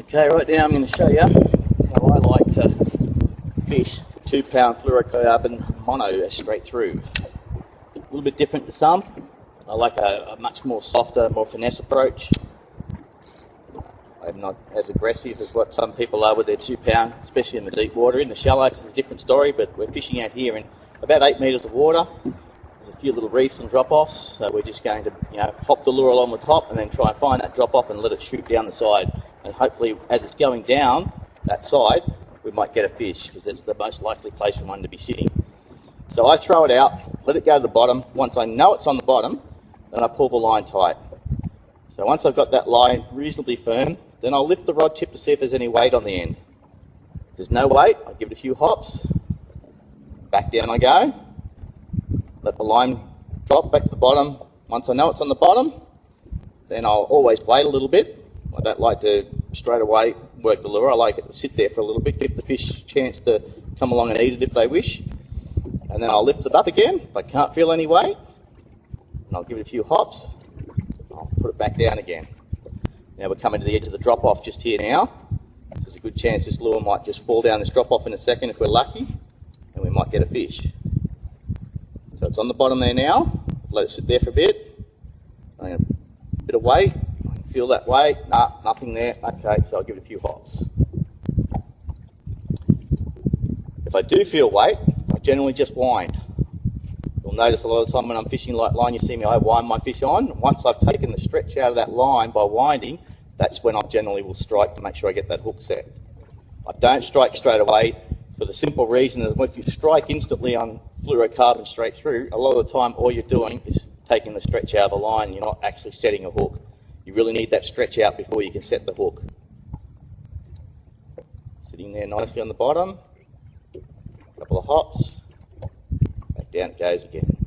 Okay, right now I'm going to show you how I like to fish 2lb Fluorocarbon mono straight through. A little bit different to some. I like a much more softer, more finesse approach. I'm not as aggressive as what some people are with their 2lb, especially in the deep water. In the shallows it's a different story, but we're fishing out here in about 8 metres of water. There's a few little reefs and drop-offs, so we're just going to hop the lure along the top and then try and find that drop-off and let it shoot down the side. And hopefully, as it's going down that side, we might get a fish, because it's the most likely place for one to be sitting. So I throw it out, let it go to the bottom. Once I know it's on the bottom, then I pull the line tight. So once I've got that line reasonably firm, then I'll lift the rod tip to see if there's any weight on the end. If there's no weight, I give it a few hops, back down I go, let the line drop back to the bottom. Once I know it's on the bottom, then I'll always wait a little bit. I don't like to straight away work the lure. I like it to sit there for a little bit, give the fish a chance to come along and eat it if they wish. And then I'll lift it up again if I can't feel any weight. And I'll give it a few hops. I'll put it back down again. Now we're coming to the edge of the drop-off just here now. There's a good chance this lure might just fall down this drop-off in a second if we're lucky, and we might get a fish. So it's on the bottom there now. Let it sit there for a bit. A bit of weight. Feel that weight? Nah, nothing there. Okay, so I'll give it a few hops. If I do feel weight, I generally just wind. You'll notice a lot of the time when I'm fishing light line, you see me, I wind my fish on. Once I've taken the stretch out of that line by winding, that's when I generally will strike to make sure I get that hook set. I don't strike straight away for the simple reason that if you strike instantly on fluorocarbon straight through, a lot of the time all you're doing is taking the stretch out of the line. You're not actually setting a hook. You really need that stretch out before you can set the hook. Sitting there nicely on the bottom, a couple of hops, back down it goes again.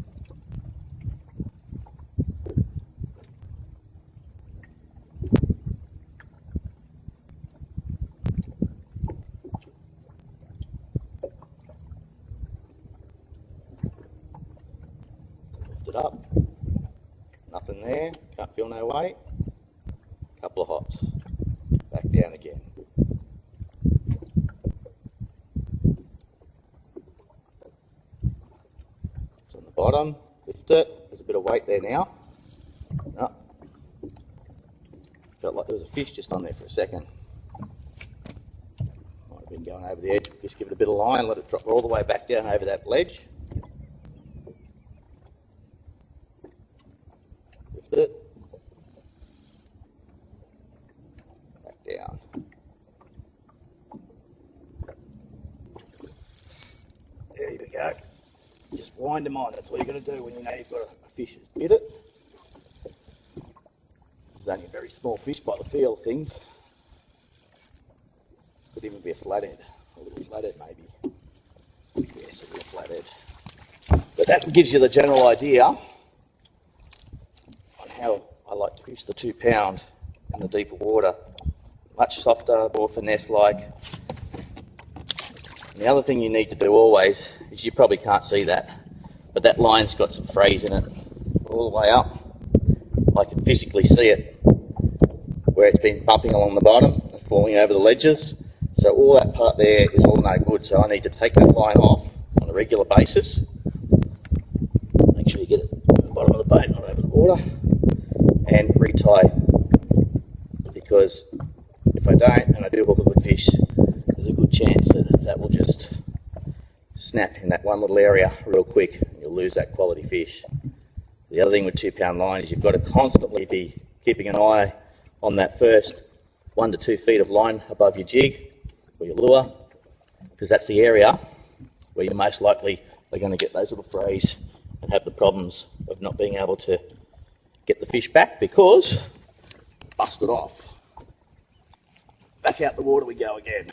Lift it up, nothing there, can't feel no weight. Couple of hops, back down again. It's on the bottom, lift it, there's a bit of weight there now. No. Felt like there was a fish just on there for a second. Might have been going over the edge, just give it a bit of line, let it drop all the way back down over that ledge. Lift it. Down. There you go. Just wind them on. That's what you're going to do when you know you've got a fish that's bit it. It's only a very small fish by the feel of things. Could even be a flathead. A little flathead maybe. Yes, a little flathead. But that gives you the general idea on how I like to fish the 2lb in the deeper water. Much softer, more finesse-like. And the other thing you need to do always is, you probably can't see that, but that line's got some frays in it all the way up. I can physically see it where it's been bumping along the bottom and falling over the ledges. So all that part there is all no good, so I need to take that line off on a regular basis. Make sure you get it at the bottom of the boat, not over the water, and retie, because if I don't, and I do hook a good fish, there's a good chance that that will just snap in that one little area real quick, and you'll lose that quality fish. The other thing with 2lb line is you've got to constantly be keeping an eye on that first 1 to 2 feet of line above your jig or your lure, because that's the area where you're most likely are going to get those little frays and have the problems of not being able to get the fish back because busted off. Back out the water we go again.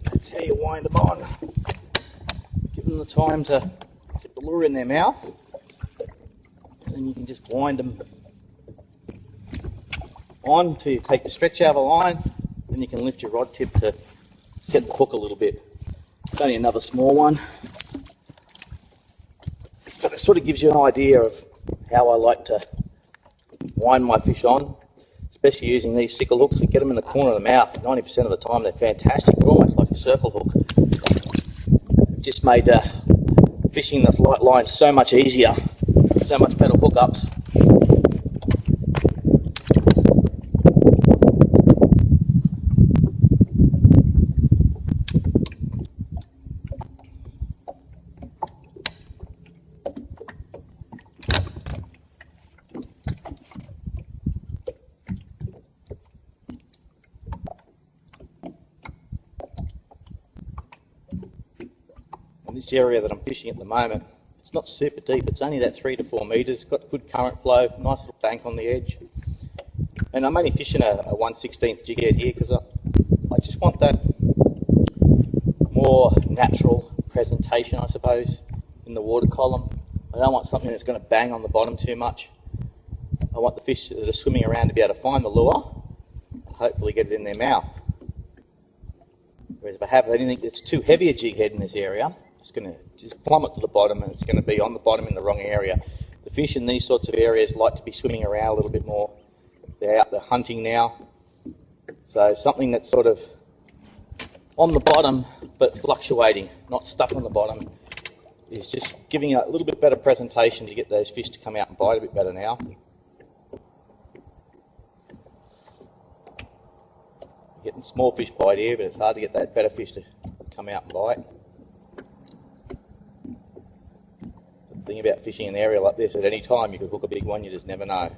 That's how you wind them on. Give them the time to get the lure in their mouth. then you can just wind them on until you take the stretch out of the line, then you can lift your rod tip to set the hook a little bit. It's only another small one, but it sort of gives you an idea of how I like to wind my fish on, especially using these sickle hooks that get them in the corner of the mouth. 90% of the time they're fantastic. They're almost like a circle hook. It just made fishing the light line so much easier, so much better hookups. This area that I'm fishing at the moment, it's not super deep, it's only that 3 to 4 metres, got good current flow, nice little bank on the edge. And I'm only fishing a 1/16 jig head here because I just want that more natural presentation, I suppose, in the water column. I don't want something that's going to bang on the bottom too much. I want the fish that are swimming around to be able to find the lure and hopefully get it in their mouth. Whereas if I have anything that's too heavy a jig head in this area, it's going to just plummet to the bottom, and it's going to be on the bottom in the wrong area. The fish in these sorts of areas like to be swimming around a little bit more. They're out there hunting now. So something that's sort of on the bottom but fluctuating, not stuck on the bottom, is just giving a little bit better presentation to get those fish to come out and bite a bit better now. Getting small fish bite here, but it's hard to get that better fish to come out and bite. The thing about fishing in an area like this, at any time you could hook a big one, you just never know.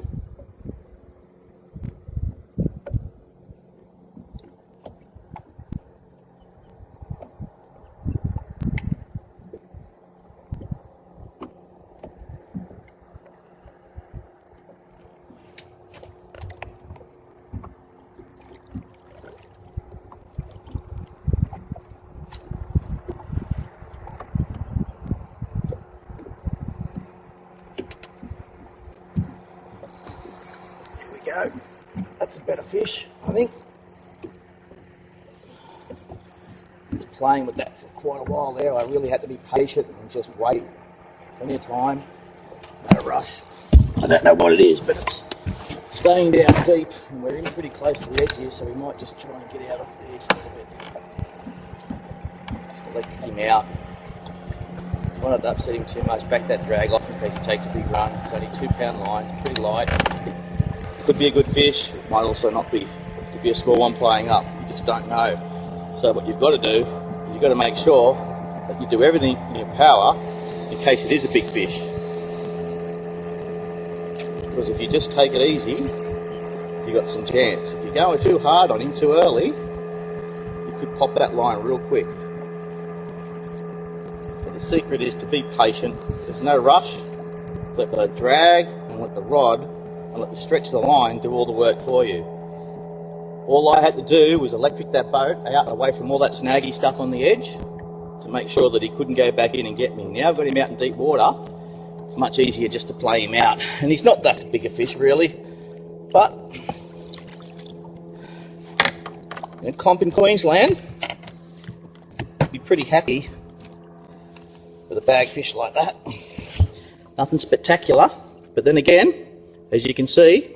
Go. That's a better fish, I think. Was playing with that for quite a while there. I really had to be patient and just wait. Plenty of time, no rush. I don't know what it is, but it's staying down deep, and we're in pretty close to the edge here, so we might just try and get out off the edge a little bit. Just electric him out. Try not to upset him too much. Back that drag off in case he takes a big run. It's only 2 pound line, it's pretty light. Could be a good fish, it might also not be. It could be a small one playing up, you just don't know. So what you've got to do is you've got to make sure that you do everything in your power in case it is a big fish. Because if you just take it easy, you've got some chance. If you're going too hard on him too early, you could pop that line real quick. But the secret is to be patient. There's no rush. Let the drag and let the rod and let the stretch the line do all the work for you. All I had to do was electric that boat out away from all that snaggy stuff on the edge to make sure that he couldn't go back in and get me. Now I've got him out in deep water, it's much easier just to play him out. And he's not that big a fish really, but in a comp in Queensland, I'd be pretty happy with a bag fish like that. Nothing spectacular, but then again, as you can see,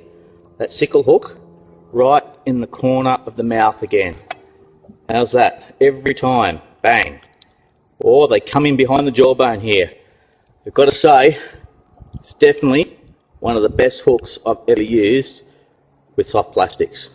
that sickle hook right in the corner of the mouth again. How's that? Every time, bang. Or they come in behind the jawbone here. I've got to say, it's definitely one of the best hooks I've ever used with soft plastics.